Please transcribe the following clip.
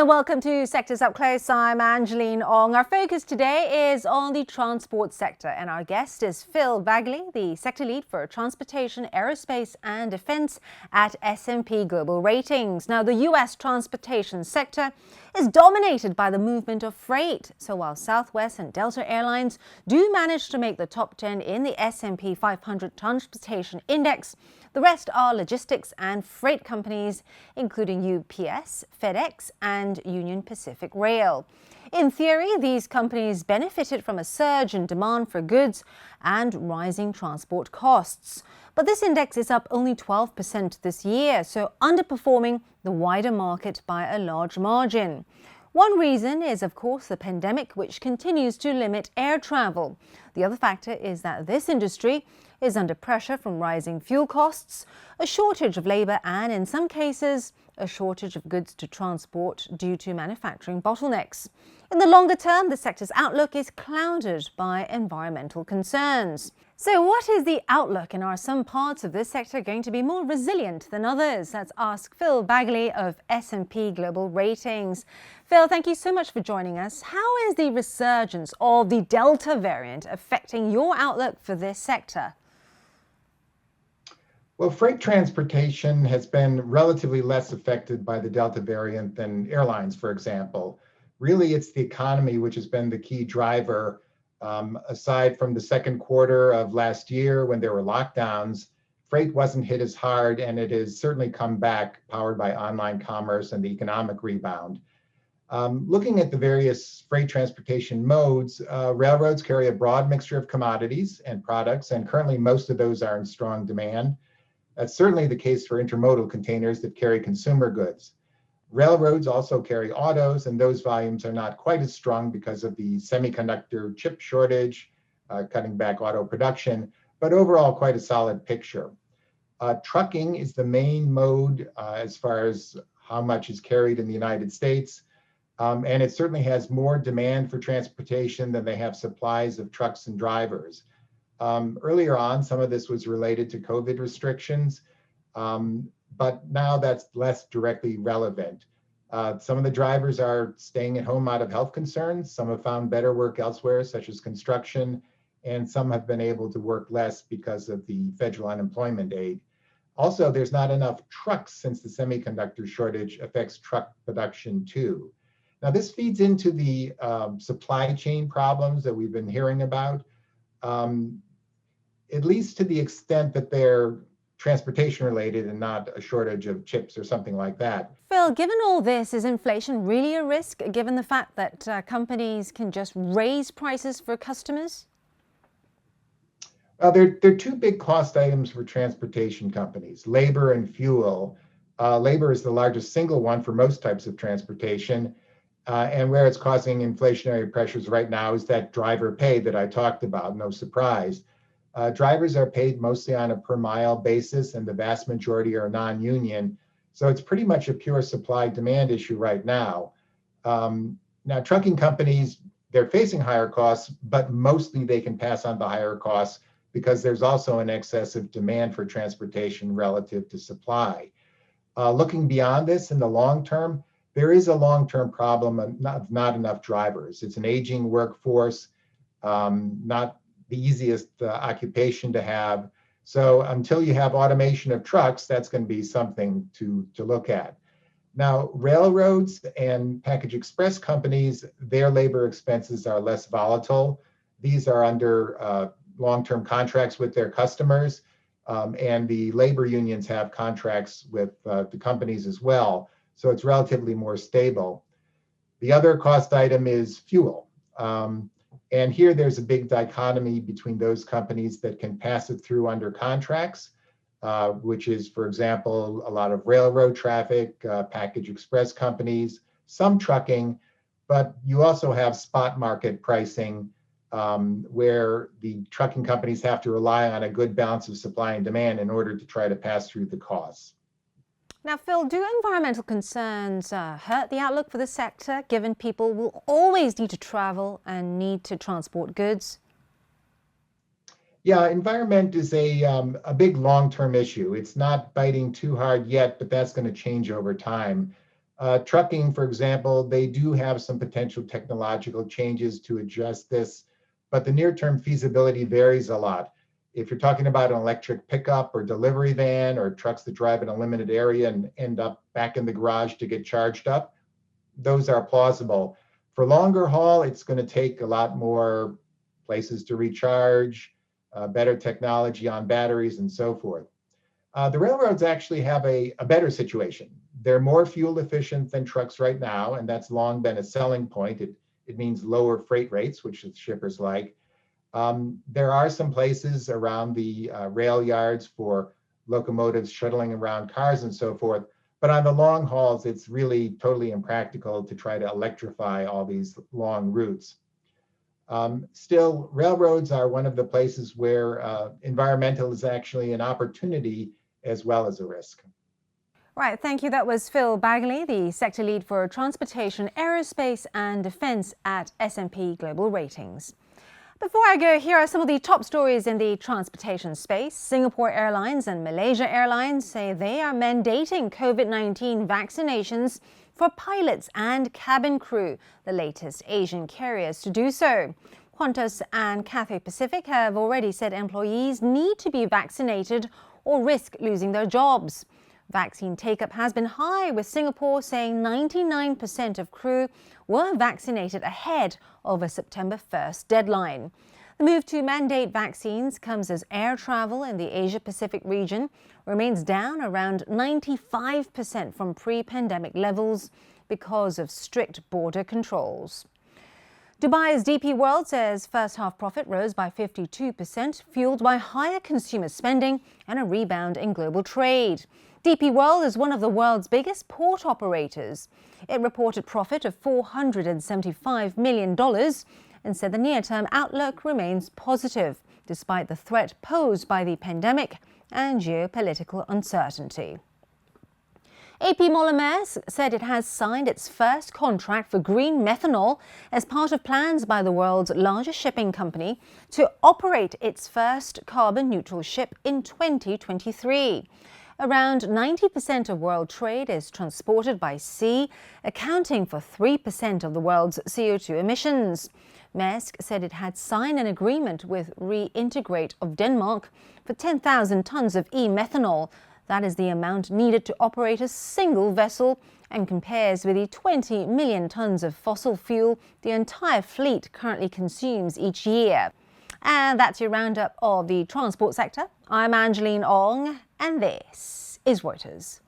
Hello and welcome to Sectors Up Close. I'm Angeline Ong. Our focus today is on the transport sector, and our guest is Phil Baggaley, the sector lead for transportation, aerospace and defense at S&P Global Ratings. Now, the US transportation sector is dominated by the movement of freight. So while Southwest and Delta Airlines do manage to make the top 10 in the S&P 500 Transportation Index, the rest are logistics and freight companies, including UPS, FedEx, and Union Pacific Rail. In theory, these companies benefited from a surge in demand for goods and rising transport costs. But this index is up only 12% this year, so underperforming the wider market by a large margin. One reason is, of course, the pandemic, which continues to limit air travel. The other factor is that this industry is under pressure from rising fuel costs, a shortage of labour and, in some cases, a shortage of goods to transport due to manufacturing bottlenecks. In the longer term, the sector's outlook is clouded by environmental concerns. So what is the outlook, and are some parts of this sector going to be more resilient than others? Let's ask Phil Baggaley of S&P Global Ratings. Phil, thank you so much for joining us. How is the resurgence of the Delta variant affecting your outlook for this sector? Well, freight transportation has been relatively less affected by the Delta variant than airlines, for example. Really, it's the economy which has been the key driver. Aside from the second quarter of last year when there were lockdowns, freight wasn't hit as hard, and it has certainly come back, powered by online commerce and the economic rebound. Looking at the various freight transportation modes, railroads carry a broad mixture of commodities and products, and currently most of those are in strong demand. That's certainly the case for intermodal containers that carry consumer goods. Railroads also carry autos, and those volumes are not quite as strong because of the semiconductor chip shortage, cutting back auto production, but overall quite a solid picture. Trucking is the main mode as far as how much is carried in the United States, and it certainly has more demand for transportation than they have supplies of trucks and drivers. Earlier on, some of this was related to COVID restrictions, but now that's less directly relevant. Some of the drivers are staying at home out of health concerns. Some have found better work elsewhere, such as construction, and some have been able to work less because of the federal unemployment aid. Also, there's not enough trucks since the semiconductor shortage affects truck production too. Now, this feeds into the supply chain problems that we've been hearing about. At least to the extent that they're transportation related and not a shortage of chips or something like that. Phil, given all this, is inflation really a risk, given the fact that companies can just raise prices for customers? There are two big cost items for transportation companies, labor and fuel. Labor is the largest single one for most types of transportation. And where it's causing inflationary pressures right now is that driver pay that I talked about, no surprise. Drivers are paid mostly on a per mile basis, and the vast majority are non-union. So it's pretty much a pure supply demand issue right now. Now, trucking companies, they're facing higher costs, but mostly they can pass on the higher costs because there's also an excess of demand for transportation relative to supply. Looking beyond this in the long term, there is a long-term problem of not enough drivers. It's an aging workforce, not the easiest occupation to have. So until you have automation of trucks, that's going to be something to look at. Now, railroads and package express companies, their labor expenses are less volatile. These are under long-term contracts with their customers, and the labor unions have contracts with the companies as well. So it's relatively more stable. The other cost item is fuel. And here there's a big dichotomy between those companies that can pass it through under contracts, which is, for example, a lot of railroad traffic, package express companies, some trucking, but you also have spot market pricing where the trucking companies have to rely on a good balance of supply and demand in order to try to pass through the costs. Now, Phil, do environmental concerns hurt the outlook for the sector, given people will always need to travel and need to transport goods? Yeah, environment is a big long-term issue. It's not biting too hard yet, but that's going to change over time. Trucking, for example, they do have some potential technological changes to address this, but the near-term feasibility varies a lot. If you're talking about an electric pickup or delivery van or trucks that drive in a limited area and end up back in the garage to get charged up, those are plausible. For longer haul, it's going to take a lot more places to recharge, better technology on batteries, and so forth. The railroads actually have a better situation. They're more fuel efficient than trucks right now, and that's long been a selling point. It means lower freight rates, which the shippers like. There are some places around the rail yards for locomotives shuttling around cars and so forth, but on the long hauls, it's really totally impractical to try to electrify all these long routes. Still, railroads are one of the places where environmental is actually an opportunity as well as a risk. Right, thank you. That was Phil Baggaley, the sector lead for transportation, aerospace and defense at S&P Global Ratings. Before I go, here are some of the top stories in the transportation space. Singapore Airlines and Malaysia Airlines say they are mandating COVID-19 vaccinations for pilots and cabin crew, the latest Asian carriers to do so. Qantas and Cathay Pacific have already said employees need to be vaccinated or risk losing their jobs. Vaccine take-up has been high, with Singapore saying 99% of crew were vaccinated ahead of a September 1st deadline. The move to mandate vaccines comes as air travel in the Asia-Pacific region remains down around 95% from pre-pandemic levels because of strict border controls. Dubai's DP World says first-half profit rose by 52%, fueled by higher consumer spending and a rebound in global trade. DP World is one of the world's biggest port operators. It reported profit of $475 million and said the near-term outlook remains positive, despite the threat posed by the pandemic and geopolitical uncertainty. AP MollerMaersk said it has signed its first contract for green methanol as part of plans by the world's largest shipping company to operate its first carbon-neutral ship in 2023. Around 90% of world trade is transported by sea, accounting for 3% of the world's CO2 emissions. Maersk said it had signed an agreement with Reintegrate of Denmark for 10,000 tons of e-methanol. That is the amount needed to operate a single vessel and compares with the 20 million tons of fossil fuel the entire fleet currently consumes each year. And that's your roundup of the transport sector. I'm Angeline Ong, and this is Reuters.